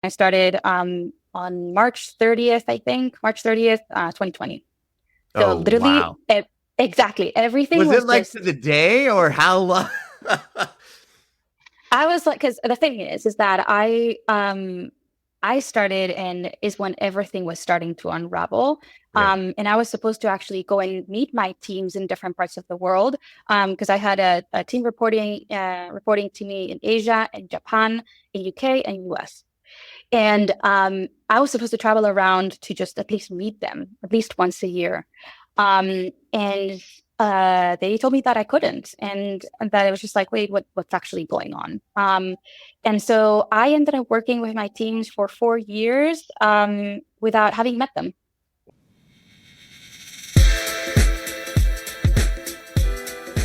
I started on March 30th, I think, March 30th, 2020. So Oh, literally, wow. exactly everything Was it was like to just, the day or how long? I was like, because the thing is that I started and is when everything was starting to unravel. Yeah. And I was supposed to actually go and meet my teams in different parts of the world. Because I had a team reporting to me in Asia, in Japan, in UK, and US. And I was supposed to travel around to just at least meet them at least once a year. And they told me that I couldn't, and that it was just like, wait, what's actually going on? And so I ended up working with my teams for 4 years without having met them.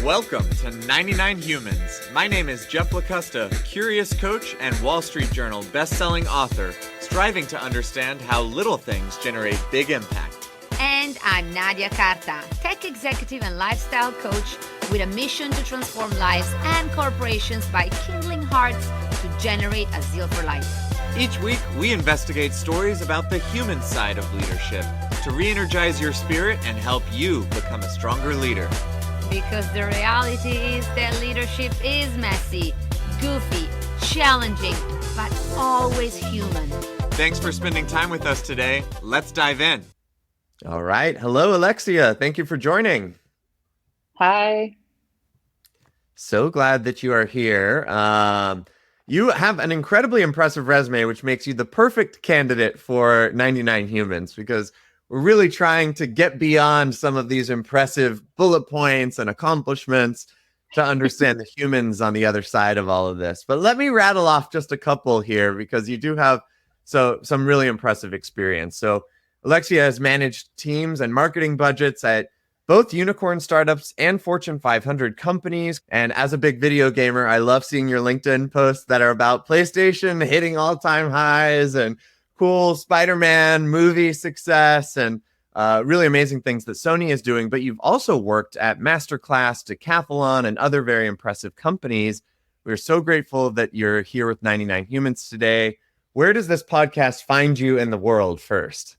Welcome to 99 Humans. My name is Jeff Lakusta, curious coach and Wall Street Journal best-selling author, striving to understand how little things generate big impact. And I'm Nadia, Carta, tech executive and lifestyle coach with a mission to transform lives and corporations by kindling hearts to generate a zeal for life. Each week, we investigate stories about the human side of leadership to re-energize your spirit and help you become a stronger leader. Because the reality is that leadership is messy, goofy, challenging, but always human. Thanks for spending time with us today. Let's dive in. All right. Hello, Alexia. Thank you for joining. Hi. So glad that you are here. You have an incredibly impressive resume, which makes you the perfect candidate for 99 Humans, because we're really trying to get beyond some of these impressive bullet points and accomplishments to understand the humans on the other side of all of this. But let me rattle off just a couple here, because you do have some really impressive experience. So Alexia has managed teams and marketing budgets at both unicorn startups and Fortune 500 companies. And as a big video gamer, I love seeing your LinkedIn posts that are about PlayStation hitting all-time highs and cool Spider-Man movie success and really amazing things that Sony is doing. But you've also worked at Masterclass, Decathlon, and other very impressive companies. We're so grateful that you're here with 99 Humans today. Where does this podcast find you in the world first?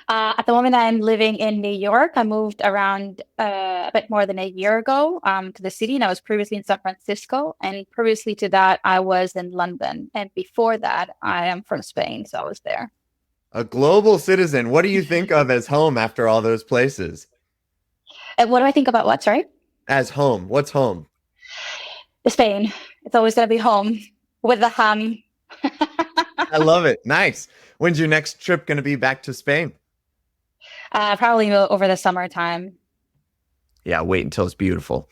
At the moment, I'm living in New York. I moved around a bit more than a year ago to the city, and I was previously in San Francisco. And previously to that, I was in London. And before that, I am from Spain, so I was there. A global citizen. What do you think of as home after all those places? And what do I think about what? Sorry? As home. What's home? Spain. It's always going to be home with the ham. I love it. Nice. When's your next trip going to be back to Spain? Probably over the summertime. Yeah, wait until it's beautiful.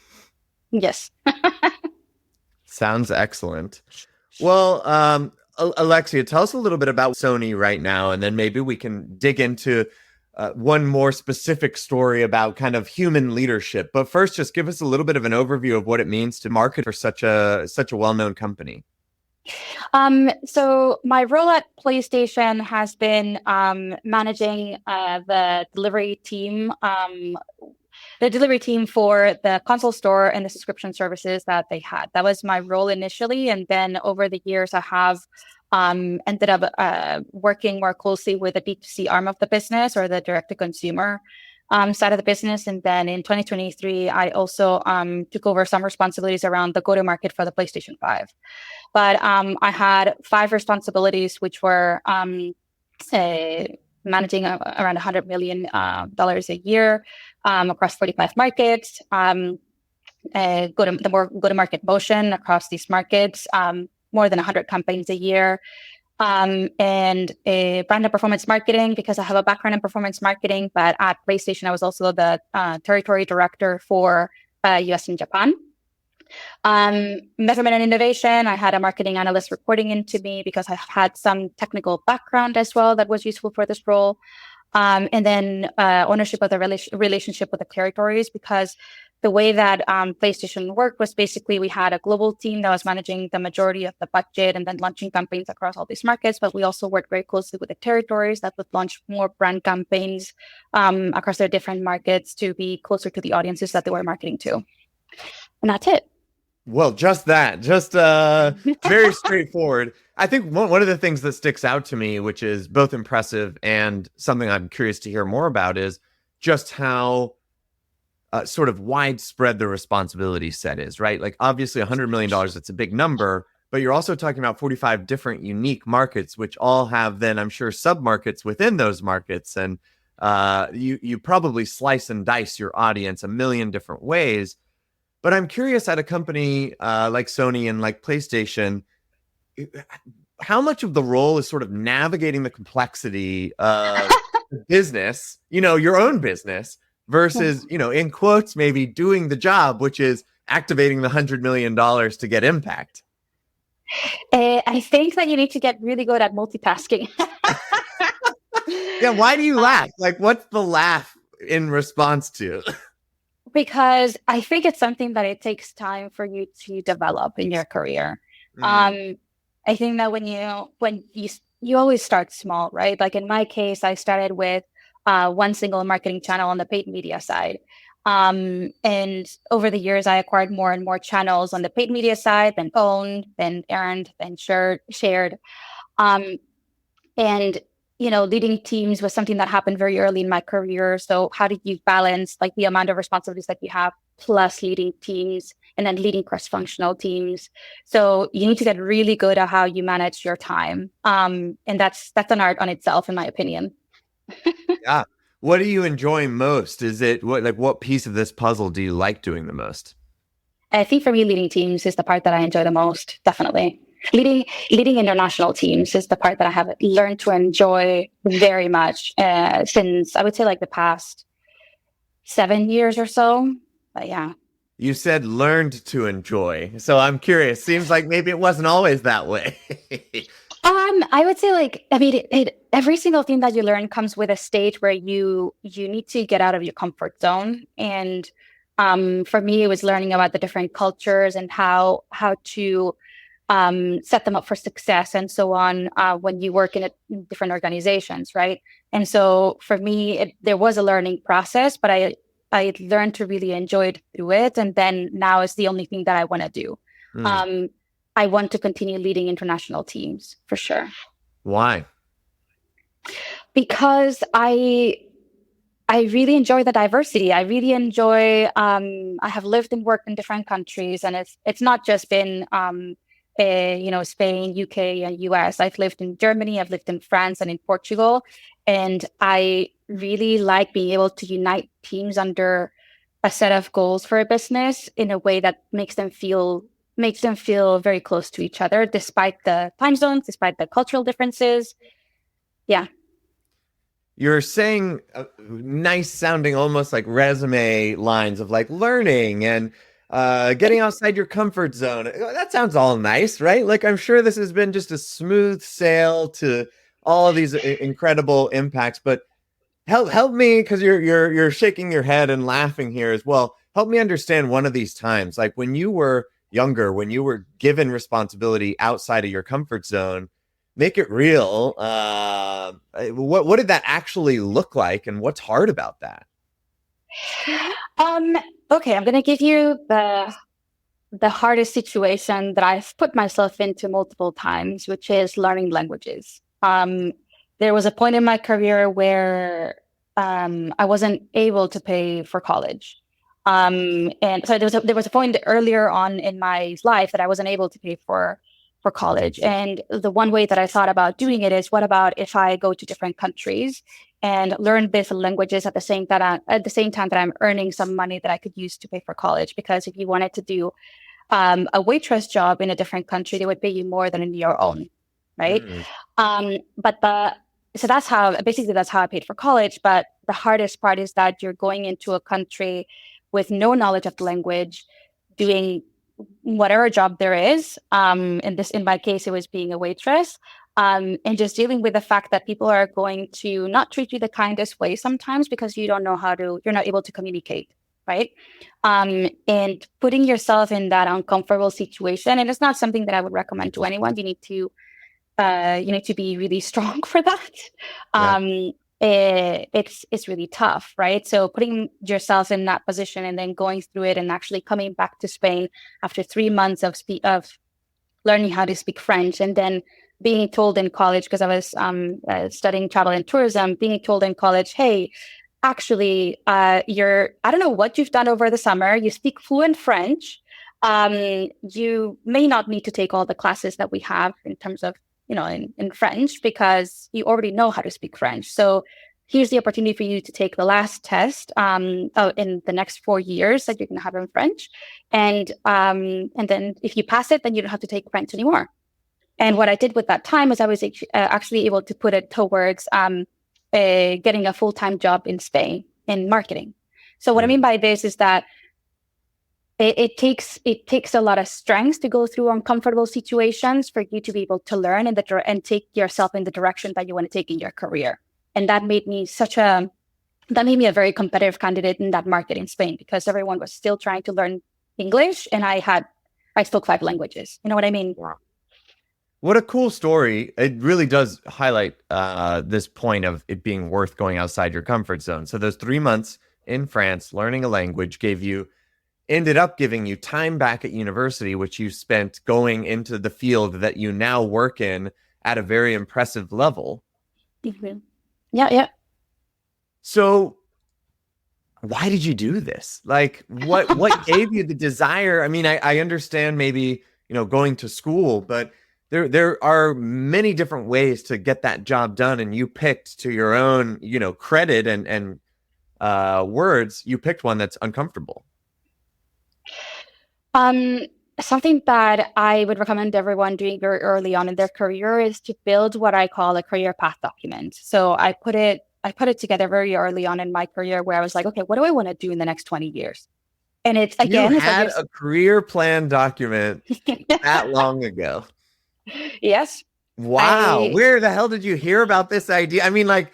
Yes. Sounds excellent. Well, Alexia, tell us a little bit about Sony right now, and then maybe we can dig into one more specific story about kind of human leadership. But first, just give us a little bit of an overview of what it means to market for such a well-known company. So my role at PlayStation has been managing the delivery team for the console store and the subscription services that they had. That was my role initially, and then over the years, I have ended up working more closely with the D2C arm of the business, or the direct-to-consumer side of the business. And then in 2023, I also took over some responsibilities around the go-to-market for the PlayStation 5. But I had 5 responsibilities, which were managing around $100 million a year across 45 markets, go-to-market motion across these markets, more than 100 campaigns a year, and brand and performance marketing, because I have a background in performance marketing. But at PlayStation, I was also the territory director for US and Japan. Measurement and innovation, I had a marketing analyst reporting into me because I had some technical background as well that was useful for this role. And then ownership of the relationship with the territories, because the way that PlayStation worked was basically we had a global team that was managing the majority of the budget and then launching campaigns across all these markets. But we also worked very closely with the territories that would launch more brand campaigns across their different markets to be closer to the audiences that they were marketing to. And that's it. Well, just that, just very straightforward. I think one of the things that sticks out to me, which is both impressive and something I'm curious to hear more about, is just how sort of widespread the responsibility set is, right? Like, obviously, $100 million, it's a big number, but you're also talking about 45 different unique markets, which all have then, I'm sure, sub-markets within those markets. And you probably slice and dice your audience a million different ways. But I'm curious, at a company like Sony and like PlayStation, how much of the role is sort of navigating the complexity of business, your own business, versus, in quotes, maybe doing the job, which is activating the $100 million to get impact? I think that you need to get really good at multitasking. Yeah, why do you laugh? Like, what's the laugh in response to? Because I think it's something that it takes time for you to develop in your career. I think that when you always start small, right? Like in my case, I started with one single marketing channel on the paid media side. And over the years, I acquired more and more channels on the paid media side, then owned, then earned, then shared. And leading teams was something that happened very early in my career. So how did you balance like the amount of responsibilities that you have plus leading teams and then leading cross-functional teams? So you need to get really good at how you manage your time. And that's an art on itself, in my opinion. Yeah. What do you enjoy most? Is it what piece of this puzzle do you like doing the most? I think for me, leading teams is the part that I enjoy the most, definitely. Leading international teams is the part that I have learned to enjoy very much since, I would say, like the past 7 years or so. But yeah. You said learned to enjoy. So I'm curious. Seems like maybe it wasn't always that way. I would say every single thing that you learn comes with a stage where you need to get out of your comfort zone. And for me, it was learning about the different cultures and how to set them up for success and so on when you work in different organizations, right? And so for me, there was a learning process, but I learned to really enjoy it through it. And then now it's the only thing that I want to do. I want to continue leading international teams for sure. Why? Because I really enjoy the diversity. I really enjoy, I have lived and worked in different countries, and it's not just been, Spain, UK, and US. I've lived in Germany, I've lived in France and in Portugal. And I really like being able to unite teams under a set of goals for a business in a way that makes them feel very close to each other, despite the time zones, despite the cultural differences. Yeah. You're saying nice sounding, almost like resume lines of like learning and getting outside your comfort zone. That sounds all nice, right? Like, I'm sure this has been just a smooth sail to all of these incredible impacts, but help me, because you're shaking your head and laughing here as well. Help me understand one of these times, like when you were younger, when you were given responsibility outside of your comfort zone. Make it real. What did that actually look like, and what's hard about that? Okay, I'm gonna give you the hardest situation that I've put myself into multiple times, which is learning languages. There was a point in my career where I wasn't able to pay for college. And so there was a point earlier on in my life that I wasn't able to pay for college. And the one way that I thought about doing it is, what about if I go to different countries and learn these languages at the same time that I'm earning some money that I could use to pay for college? Because if you wanted to do a waitress job in a different country, they would pay you more than in your own, right? So that's how I paid for college. But the hardest part is that you're going into a country with no knowledge of the language, doing whatever job there is. In my case, it was being a waitress, and just dealing with the fact that people are going to not treat you the kindest way sometimes because you're not able to communicate, right? And putting yourself in that uncomfortable situation, and it's not something that I would recommend to anyone. You need to be really strong for that. it's really tough, right? So putting yourself in that position and then going through it and actually coming back to Spain after 3 months of learning how to speak French, and then being told in college, because I was studying travel and tourism, being told in college, hey, actually, I don't know what you've done over the summer. You speak fluent French. You may not need to take all the classes that we have in terms of, in French, because you already know how to speak French. So here's the opportunity for you to take the last test in the next 4 years that you're going to have in French. And then if you pass it, then you don't have to take French anymore. And what I did with that time is I was actually able to put it towards getting a full-time job in Spain in marketing. So what I mean by this is that it takes a lot of strength to go through uncomfortable situations for you to be able to learn and take yourself in the direction that you want to take in your career. And that made me a very competitive candidate in that market in Spain, because everyone was still trying to learn English, and I spoke 5 languages. You know what I mean? Wow. What a cool story. It really does highlight this point of it being worth going outside your comfort zone. So those 3 months in France learning a language ended up giving you time back at university, which you spent going into the field that you now work in at a very impressive level. Mm-hmm. Yeah. So why did you do this? Like, what gave you the desire? I mean, I understand maybe, going to school, but there are many different ways to get that job done. And you picked, to your own, credit and words, you picked one that's uncomfortable. Something that I would recommend everyone doing very early on in their career is to build what I call a career path document. So I put it together very early on in my career, where I was like, okay, what do I want to do in the next 20 years? And it's, again, you had a career plan document that long ago. Yes. Wow. Where the hell did you hear about this idea? I mean, like,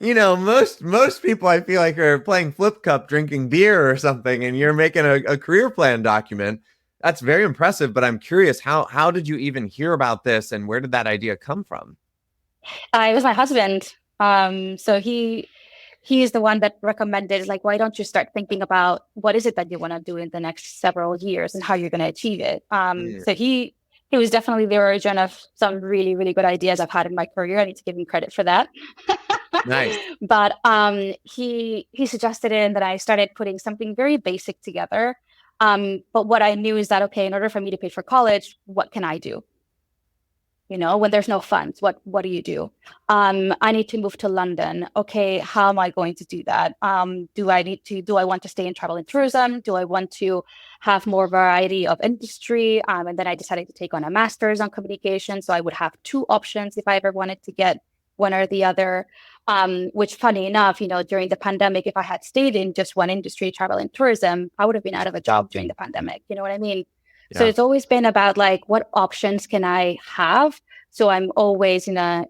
most people, I feel like, are playing flip cup, drinking beer or something, and you're making a career plan document. That's very impressive, but I'm curious, how did you even hear about this, and where did that idea come from? It was my husband. So he's the one that recommended, like, why don't you start thinking about what is it that you want to do in the next several years and how you're going to achieve it. So he was definitely the origin of some really, really good ideas I've had in my career. I need to give him credit for that. Nice. But he suggested it, and that I started putting something very basic together. But what I knew is that, okay, in order for me to pay for college, what can I do? When there's no funds, what do you do? I need to move to London. Okay, how am I going to do that? Do I want to stay in travel and tourism? Do I want to have more variety of industry? And then I decided to take on a master's on communication. So I would have 2 options if I ever wanted to get one or the other. Which, funny enough, during the pandemic, if I had stayed in just one industry, travel and tourism, I would have been out of a job during the pandemic. You know what I mean? Yeah. So it's always been about, like, what options can I have? So I'm always in a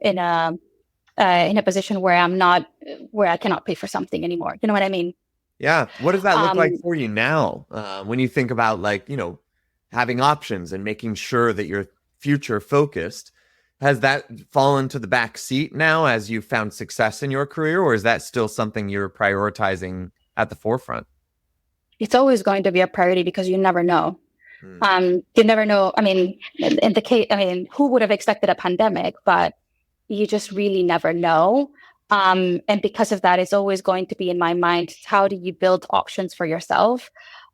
position where I cannot pay for something anymore. You know what I mean? Yeah. What does that look like for you now? When you think about, like, having options and making sure that you're future focused, has that fallen to the back seat now as you found success in your career, or is that still something you're prioritizing at the forefront? It's always going to be a priority, because you never know. You never know. I mean, who would have expected a pandemic? But you just really never know. And because of that, it's always going to be in my mind, how do you build options for yourself?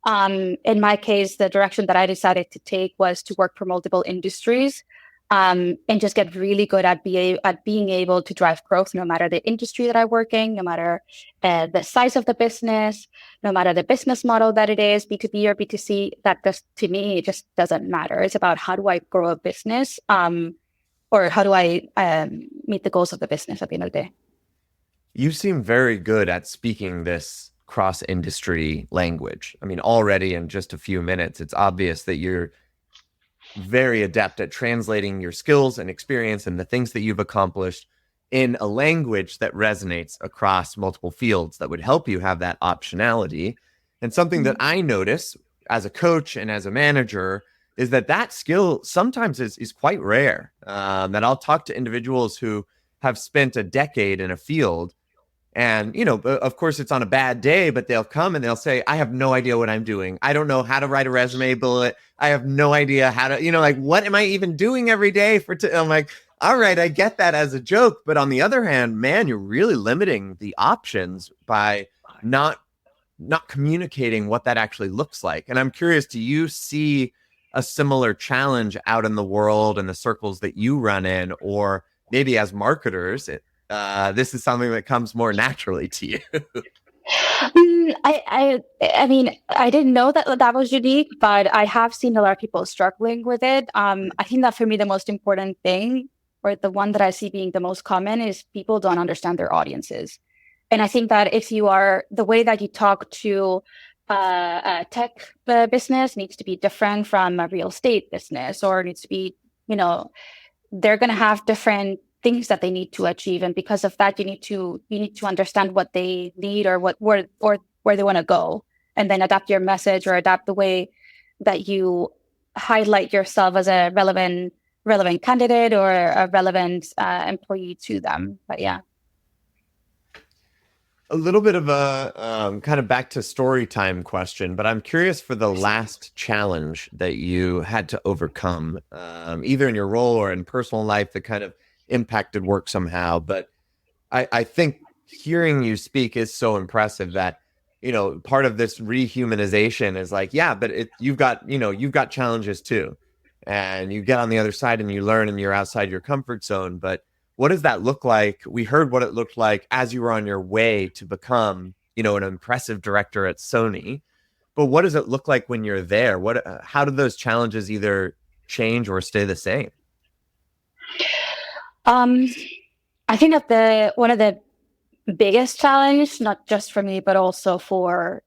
In my case, the direction that I decided to take was to work for multiple industries, and just get really good at being able to drive growth, no matter the industry that I work in, no matter the size of the business, no matter the business model that it is, B2B or B2C. That just, to me, it just doesn't matter. It's about, how do I grow a business, or how do I meet the goals of the business at the end of the day. You seem very good at speaking this cross-industry language. I mean, already in just a few minutes, it's obvious that you're very adept at translating your skills and experience and the things that you've accomplished in a language that resonates across multiple fields, that would help you have that optionality. And something that I notice as a coach and as a manager is that skill sometimes is quite rare. That I'll talk to individuals who have spent a decade in a field, And, of course, it's on a bad day, but they'll come and they'll say, I have no idea what I'm doing. I don't know how to write a resume bullet. I have no idea how to, like, what am I even doing every day I'm like, all right, I get that as a joke. But on the other hand, man, you're really limiting the options by not communicating what that actually looks like. And I'm curious, do you see a similar challenge out in the world and the circles that you run in, or maybe as marketers, this is something that comes more naturally to you? I mean, I didn't know that was unique, but I have seen a lot of people struggling with it. I think that for me, the most important thing, or the one that I see being the most common, is people don't understand their audiences. And I think that if you are, the way that you talk to a tech business needs to be different from a real estate business, or needs to be, they're going to have different things that they need to achieve. And because of that, you need to understand what they need, or where they want to go, and then adapt your message, or adapt the way that you highlight yourself as a relevant candidate or a relevant employee to them. But yeah. A little bit of a kind of back to story time question, but I'm curious for the last challenge that you had to overcome, either in your role or in personal life, that kind of impacted work somehow. But I think hearing you speak is so impressive that, part of this rehumanization is like, yeah, but you've got challenges too. And you get on the other side and you learn and you're outside your comfort zone. But what does that look like? We heard what it looked like as you were on your way to become, an impressive director at Sony. But what does it look like when you're there? How do those challenges either change or stay the same? I think that one of the biggest challenge, not just for me, but also for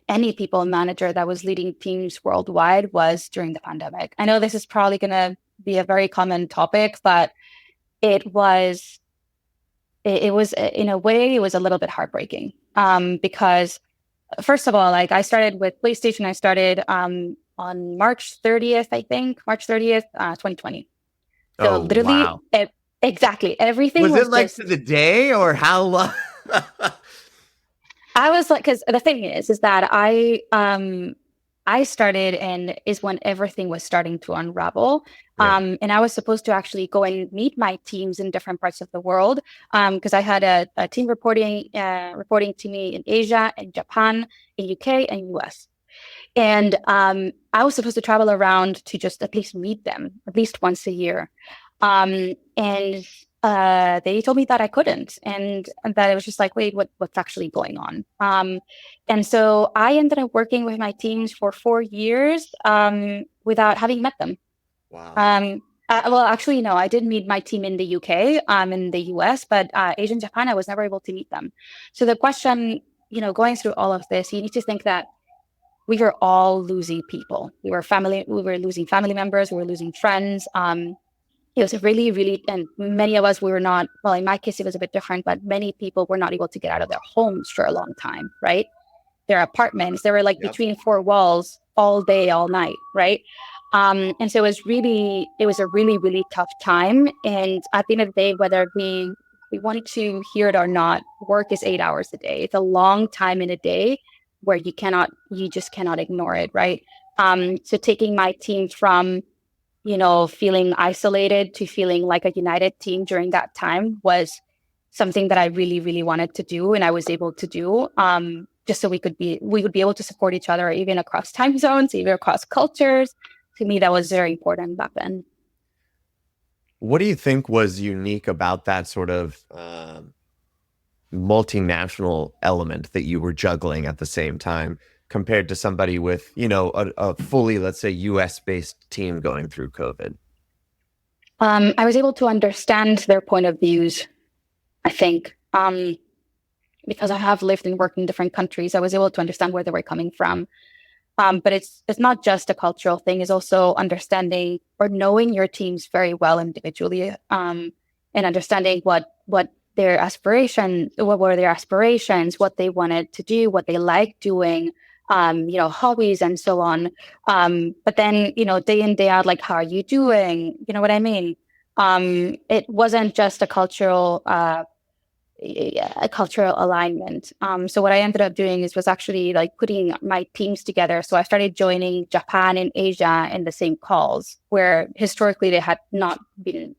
any people manager that was leading teams worldwide, was during the pandemic. I know this is probably going to be a very common topic, but it was in a way, it was a little bit heartbreaking, because first of all, like, I started with PlayStation. I started on March 30th, I think, March 30th, 2020. So literally, wow. Exactly. Everything was it like to the day, or how long? I was like, because the thing is that I started, and is when everything was starting to unravel. Yeah. And I was supposed to actually go and meet my teams in different parts of the world, because I had a team reporting to me in Asia, in Japan, in UK, and US. And I was supposed to travel around to just at least meet them at least once a year. And they told me that I couldn't, and that it was just like, wait, what's actually going on? And so I ended up working with my teams for 4 years without having met them. Wow. Well, actually, no, I did meet my team in the UK, in the US, but Asia and Japan, I was never able to meet them. So the question, going through all of this, you need to think that we were all losing people. We were losing family members, we were losing friends. It was really, really, and many of us, we were not, well, in my case, it was a bit different, but many people were not able to get out of their homes for a long time, right? Their apartments, they were like between four walls all day, all night, right? And so it was a really, really tough time. And at the end of the day, whether we wanted to hear it or not, work is 8 hours a day. It's a long time in a day where you just cannot ignore it, right? So taking my team from, feeling isolated to feeling like a united team during that time was something that I really, really wanted to do, and I was able to do, just so we would be able to support each other, even across time zones, even across cultures. To me, that was very important back then. What do you think was unique about that sort of multinational element that you were juggling at the same time, compared to somebody with, a fully, let's say, US-based team going through COVID? I was able to understand their point of views, I think, because I have lived and worked in different countries. I was able to understand where they were coming from. But it's not just a cultural thing. It's also understanding or knowing your teams very well individually, and understanding what were their aspirations, what they wanted to do, what they liked doing, hobbies and so on. But then, day in, day out, like, how are you doing? You know what I mean? It wasn't just a cultural a cultural alignment. So what I ended up doing was actually like putting my teams together. So I started joining Japan and Asia in the same calls, where historically they had not even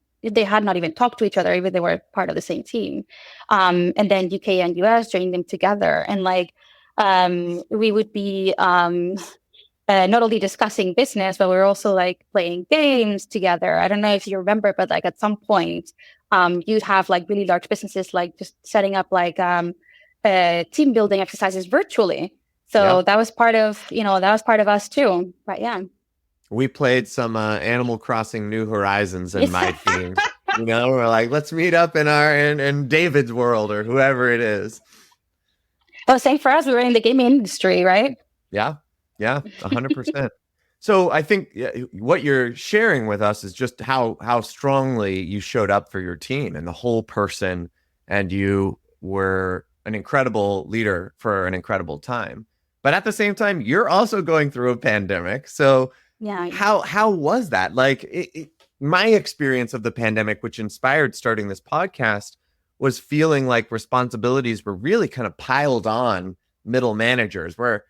talked to each other, even they were part of the same team. And then UK and US joined them together, and like we would be not only discussing business, but we were also like playing games together. I don't know if you remember, but like at some point, you'd have like really large businesses like just setting up like team building exercises virtually. So that was part of us too. But yeah. We played some Animal Crossing New Horizons in my team. We're like, let's meet up in David's world or whoever it is. Well, same for us. We were in the gaming industry, right? Yeah, 100%. So I think what you're sharing with us is just how strongly you showed up for your team and the whole person, and you were an incredible leader for an incredible time. But at the same time, you're also going through a pandemic. So yeah, how was that? Like my experience of the pandemic, which inspired starting this podcast, was feeling like responsibilities were really kind of piled on middle managers, where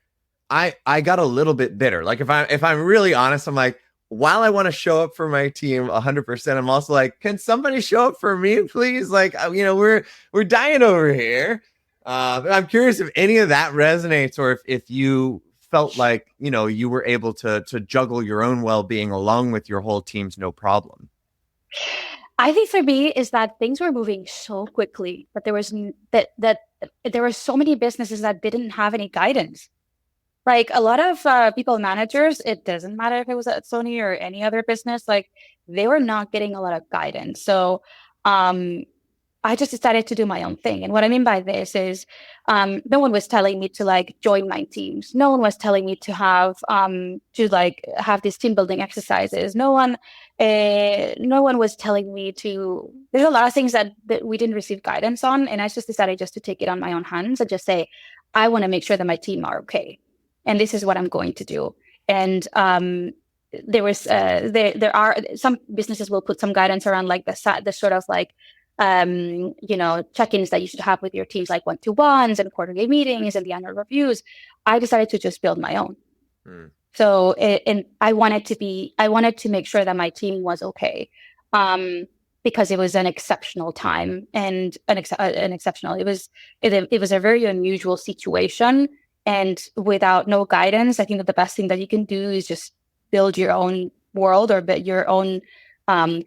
I got a little bit bitter. Like if I'm really honest, I'm like, while I want to show up for my team 100%, I'm also like, can somebody show up for me, please? Like, we're dying over here. But I'm curious if any of that resonates, or if you felt like, you were able to juggle your own well-being along with your whole team's no problem. I think for me is that things were moving so quickly that there were so many businesses that didn't have any guidance. Like a lot of people managers, it doesn't matter if it was at Sony or any other business, like they were not getting a lot of guidance. So I just decided to do my own thing. And what I mean by this is no one was telling me to like join my teams. No one was telling me to have these team building exercises. No one was telling me to. There's a lot of things that we didn't receive guidance on, and I just decided just to take it on my own hands and just say, I want to make sure that my team are okay, and this is what I'm going to do. And there are some businesses will put some guidance around like the sort of like check-ins that you should have with your teams, like one-to-ones and quarterly meetings and the annual reviews. I decided to just build my own. So and I wanted to make sure that my team was okay, because it was an exceptional time and it was a very unusual situation. And without no guidance, I think that the best thing that you can do is just build your own world or build your own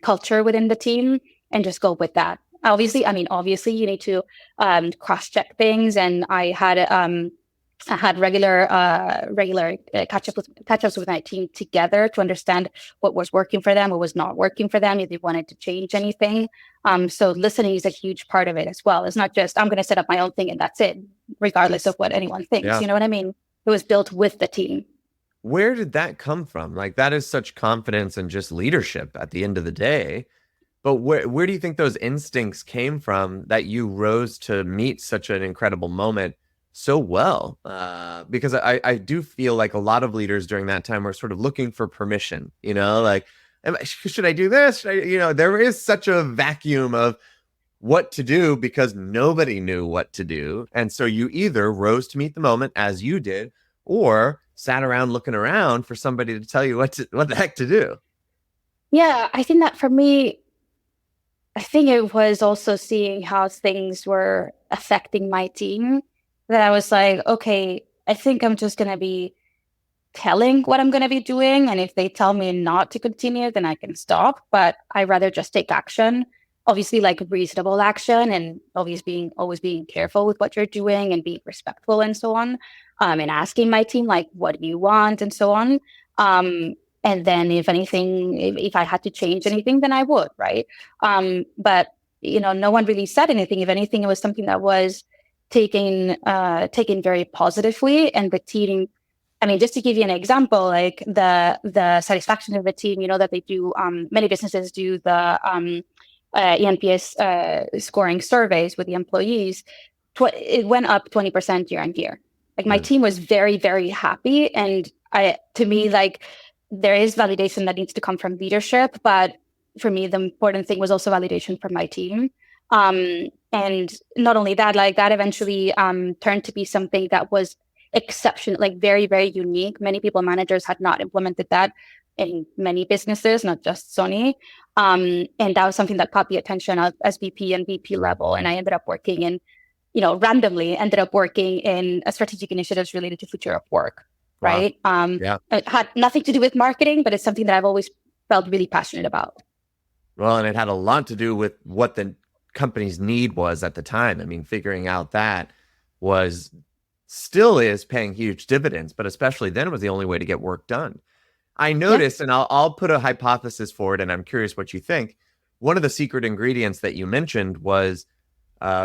culture within the team and just go with that. Obviously, you need to cross-check things, and I had regular catch-ups with my team together to understand what was working for them, what was not working for them, if they wanted to change anything. So listening is a huge part of it as well. It's not just I'm going to set up my own thing and that's it, regardless of what anyone thinks. Yeah. You know what I mean? It was built with the team. Where did that come from? Like, that is such confidence and just leadership at the end of the day. But where do you think those instincts came from that you rose to meet such an incredible moment so well? Because I do feel like a lot of leaders during that time were sort of looking for permission, like, should I do this? There is such a vacuum of what to do because nobody knew what to do. And so you either rose to meet the moment as you did, or sat around looking around for somebody to tell you what the heck to do. Yeah, I think that for me, I think it was also seeing how things were affecting my team, that I was like, okay, I think I'm just going to be telling what I'm going to be doing. And if they tell me not to continue, then I can stop. But I'd rather just take action, obviously like reasonable action, and always being careful with what you're doing and being respectful and so on. And asking my team, like, what do you want and so on. And then if anything, if I had to change anything, then I would, right? But, no one really said anything. If anything, it was something that was taken very positively. And the team, just to give you an example, like the satisfaction of the team, that they do, many businesses do the ENPS scoring surveys with the employees. It went up 20% year on year. Like my team was very, very happy. And to me, like, there is validation that needs to come from leadership, but for me, the important thing was also validation from my team. And not only that, like that eventually turned to be something that was exceptional, like very, very unique. Many people managers had not implemented that in many businesses, not just Sony. And that was something that caught the attention of SVP and VP level. And I ended up working in, randomly ended up working in strategic initiatives related to future of work. Wow. Right. Yeah. It had nothing to do with marketing, but it's something that I've always felt really passionate about. Well, and it had a lot to do with what the company's need was at the time. I mean, figuring out that still is paying huge dividends, but especially then was the only way to get work done. I noticed, and I'll put a hypothesis forward, and I'm curious what you think. One of the secret ingredients that you mentioned was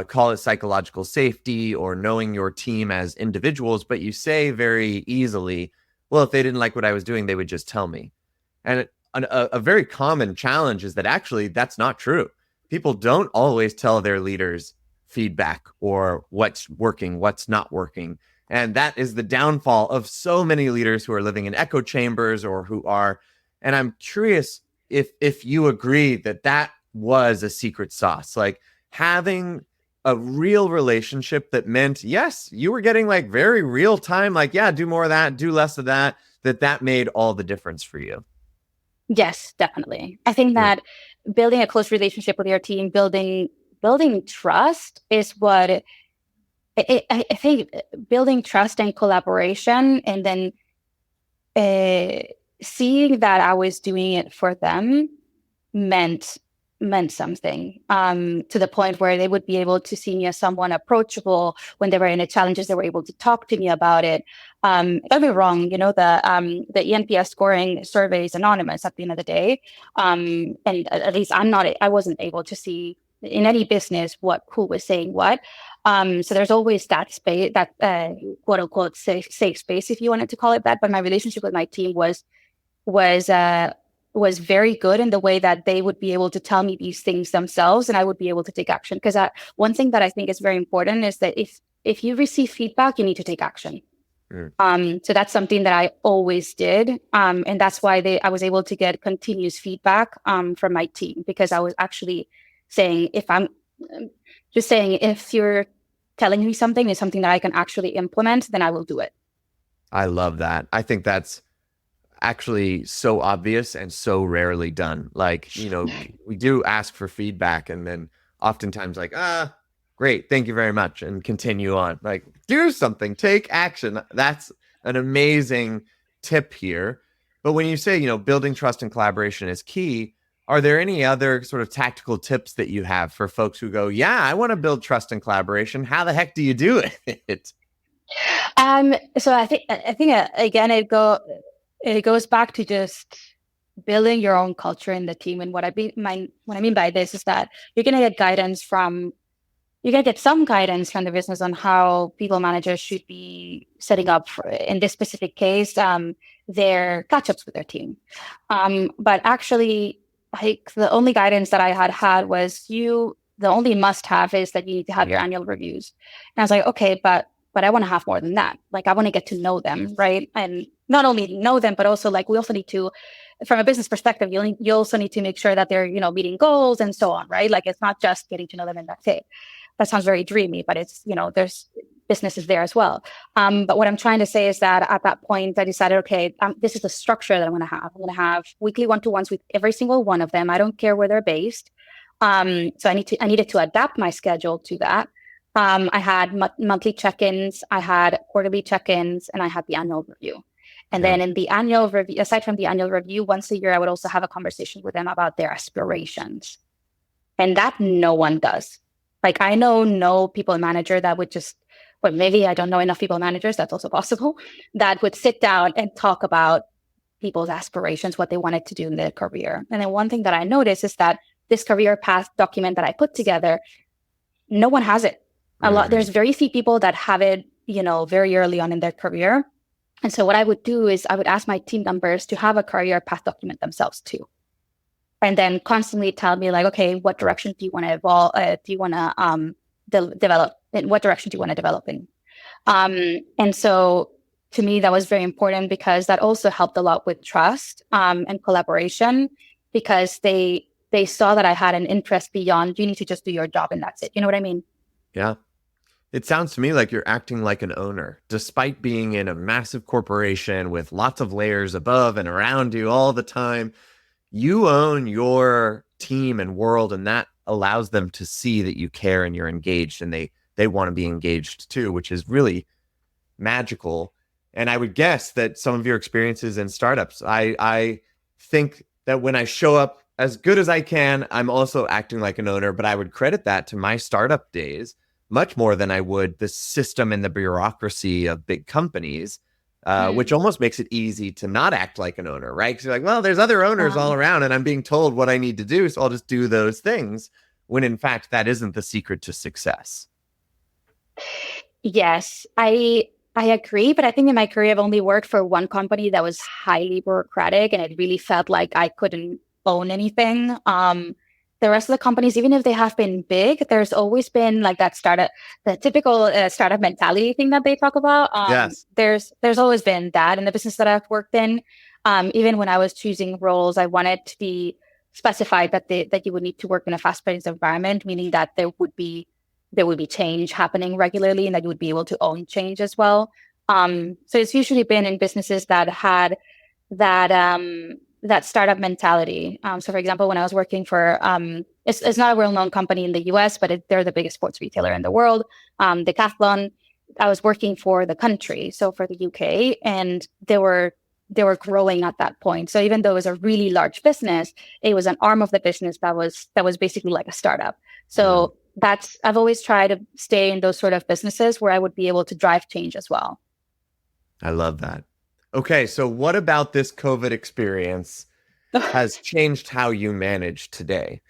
call it psychological safety or knowing your team as individuals, but you say very easily, well, if they didn't like what I was doing, they would just tell me. And a very common challenge is that actually that's not true. People don't always tell their leaders feedback or what's working, what's not working. And that is the downfall of so many leaders who are living in echo chambers or who are. And I'm curious if you agree that was a secret sauce, like having a real relationship that meant, yes, you were getting like very real time, like, yeah, do more of that, do less of that, that made all the difference for you. Yes, definitely. I think that building a close relationship with your team, building trust is what I think. Building trust and collaboration, and then seeing that I was doing it for them meant something, to the point where they would be able to see me as someone approachable when they were in challenges. They were able to talk to me about it. Don't get me wrong, the ENPS scoring survey is anonymous at the end of the day, and at least I wasn't able to see in any business who was saying what. So there's always that space, that quote unquote safe space, if you wanted to call it that. But my relationship with my team was very good in the way that they would be able to tell me these things themselves, and I would be able to take action. Because one thing that I think is very important is that if you receive feedback, you need to take action. So that's something that I always did, and that's why I was able to get continuous feedback from my team, because I was actually saying, if you're telling me something is something that I can actually implement, then I will do it. I love that. I think that's actually so obvious and so rarely done. Like, we do ask for feedback and then oftentimes like, great, thank you very much, and continue on. Like, do something, take action. That's an amazing tip here. But when you say, building trust and collaboration is key, are there any other sort of tactical tips that you have for folks who go, yeah, I want to build trust and collaboration? How the heck do you do it? So I think again, it goes back to just building your own culture in the team. And what I mean by this is that you're going to get some guidance from the business on how people managers should be setting up, in this specific case, their catch-ups with their team. But actually, like, the only guidance that I had was the only must-have is that you need to have your annual reviews. And I was like, okay, but I want to have more than that. Like, I want to get to know them, right? And not only know them, but also, like, we also need to, from a business perspective, you also need to make sure that they're, meeting goals and so on, right? Like, it's not just getting to know them and that's it. That sounds very dreamy, but it's, there's businesses there as well. But what I'm trying to say is that at that point, I decided, okay, this is the structure that I'm going to have. I'm going to have weekly one-to-ones with every single one of them. I don't care where they're based. So I needed to adapt my schedule to that. I had monthly check-ins, I had quarterly check-ins, and I had the annual review. And then in the annual review, aside from the annual review, once a year, I would also have a conversation with them about their aspirations. And that no one does. Like, I know no people manager that would just, or maybe I don't know enough people managers, that's also possible, that would sit down and talk about people's aspirations, what they wanted to do in their career. And then one thing that I noticed is that this career path document that I put together, no one has it. There's very few people that have it, very early on in their career. And so what I would do is I would ask my team members to have a career path document themselves too. And then constantly tell me, like, okay, what direction do you want to evolve? Do you want to develop? In what direction do you want to develop in? And so to me, that was very important, because that also helped a lot with trust and collaboration, because they they saw that I had an interest beyond, you need to just do your job and that's it. You know what I mean? Yeah. It sounds to me like you're acting like an owner, despite being in a massive corporation with lots of layers above and around you all the time. You own your team and world, and that allows them to see that you care and you're engaged, and they want to be engaged too, which is really magical. And I would guess that some of your experiences in startups, I think that when I show up as good as I can, I'm also acting like an owner, but I would credit that to my startup days much more than I would the system and the bureaucracy of big companies, which almost makes it easy to not act like an owner, right? Because you're like, well, there's other owners all around and I'm being told what I need to do, so I'll just do those things, when in fact, that isn't the secret to success. Yes, I agree, but I think in my career I've only worked for one company that was highly bureaucratic, and it really felt like I couldn't own anything. The rest of the companies, even if they have been big, there's always been like that the typical startup mentality thing that they talk about. Yes. There's always been that in the business that I've worked in. Even when I was choosing roles, I wanted to be specified that you would need to work in a fast-paced environment, meaning that there would be change happening regularly and that you would be able to own change as well. So it's usually been in businesses that had that startup mentality. So for example, when I was working for, it's not a well-known company in the US, but they're the biggest sports retailer in the world, Decathlon. I was working for the country, so for the UK, and they were growing at that point. So even though it was a really large business, it was an arm of the business that was basically like a startup. So I've always tried to stay in those sort of businesses where I would be able to drive change as well. I love that. Okay, so what about this COVID experience has changed how you manage today?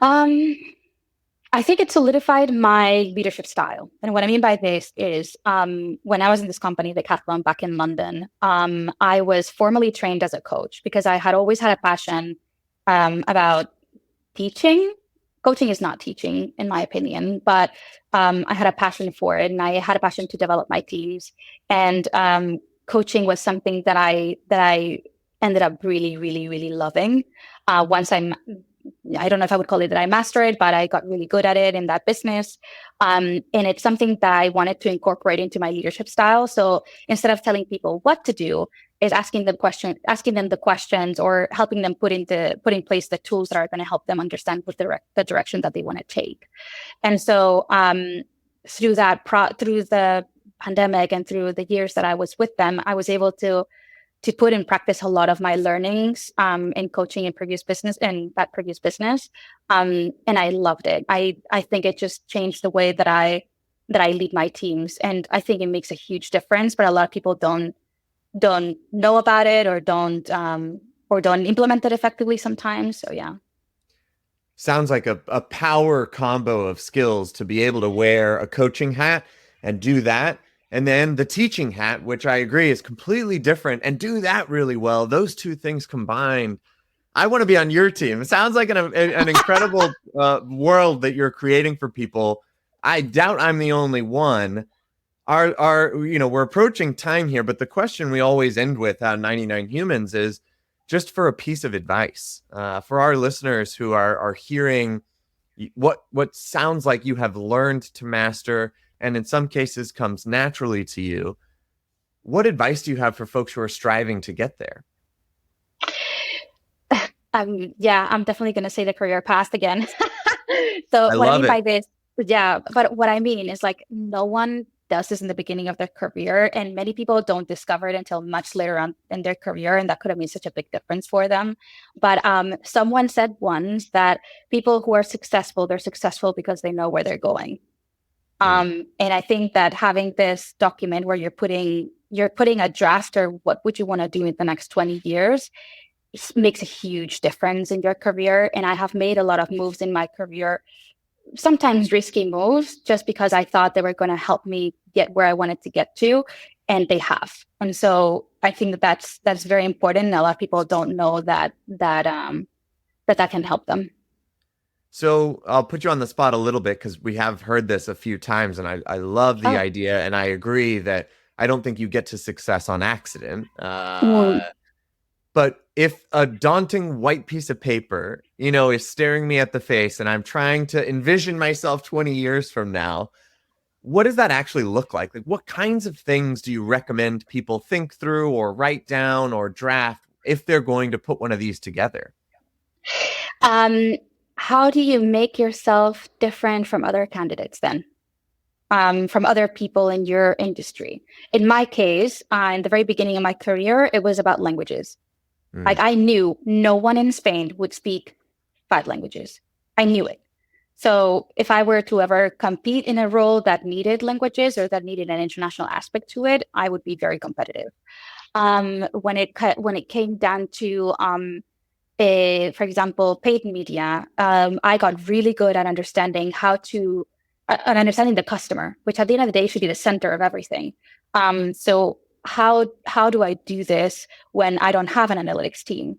I think it solidified my leadership style. And what I mean by this is when I was in this company, Decathlon, back in London, I was formally trained as a coach because I had always had a passion about teaching. Coaching is not teaching, in my opinion, but I had a passion for it, and I had a passion to develop my teams. And coaching was something that I ended up really, really, really loving. Once I don't know if I would call it that I mastered it, but I got really good at it in that business. And it's something that I wanted to incorporate into my leadership style. So instead of telling people what to do, is asking them the questions, or helping them put in place the tools that are going to help them understand the direction that they want to take. And so through the pandemic and through the years that I was with them, I was able to put in practice a lot of my learnings in coaching in that previous business. And I loved it. I think it just changed the way that I lead my teams. And I think it makes a huge difference, but a lot of people don't know about it, or don't implement it effectively sometimes. So yeah. Sounds like a power combo of skills to be able to wear a coaching hat and do that. And then the teaching hat, which I agree is completely different, and do that really well. Those two things combined, I want to be on your team. It sounds like an incredible world that you're creating for people. I doubt I'm the only one. We're approaching time here, but the question we always end with on 99 Humans is just for a piece of advice for our listeners who are hearing what sounds like you have learned to master, and in some cases comes naturally to you. What advice do you have for folks who are striving to get there? I'm definitely going to say the career path again. So I what I love mean by it. this, but what I mean is, like, no one does this in the beginning of their career, and many people don't discover it until much later on in their career, and that could have made such a big difference for them. But someone said once that people who are successful, they're successful because they know where they're going. And I think that having this document where you're putting a draft, or what would you want to do in the next 20 years, makes a huge difference in your career. And I have made a lot of moves in my career, sometimes risky moves, just because I thought they were going to help me get where I wanted to get to, and they have. And so I think that's very important. And a lot of people don't know that can help them. So I'll put you on the spot a little bit, because we have heard this a few times, and I love the idea, and I agree that I don't think you get to success on accident. But if a daunting white piece of paper, is staring me at the face and I'm trying to envision myself 20 years from now, what does that actually look like? Like, what kinds of things do you recommend people think through or write down or draft if they're going to put one of these together? How do you make yourself different from other candidates then? From other people in your industry? In my case, in the very beginning of my career, it was about languages. Like, I knew no one in Spain would speak 5 languages. I knew it. So if I were to ever compete in a role that needed languages or that needed an international aspect to it, I would be very competitive. When it came down to, for example, paid media, I got really good at understanding the customer, which at the end of the day should be the center of everything. So how do I do this when I don't have an analytics team?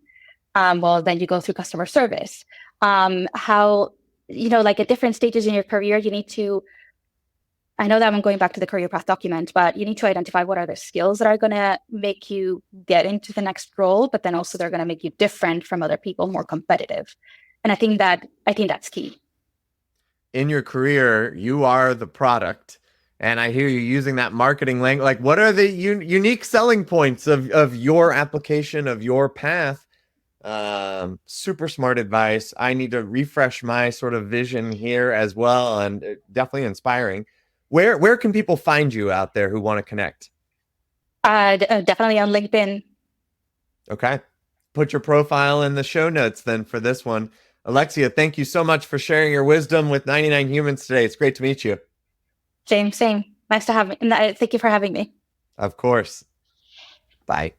Well, then you go through customer service. Like at different stages in your career, I know that I'm going back to the career path document, but you need to identify what are the skills that are going to make you get into the next role, but then also they're going to make you different from other people, more competitive. And I think that's key. In your career, you are the product. And I hear you using that marketing language. Like, what are the unique selling points of your application, of your path? Super smart advice. I need to refresh my sort of vision here as well, and definitely inspiring. Where can people find you out there who want to connect? Definitely on LinkedIn. Okay. Put your profile in the show notes then for this one. Alexia, thank you so much for sharing your wisdom with 99 Humans today. It's great to meet you. Same. Nice to have me. Thank you for having me. Of course. Bye.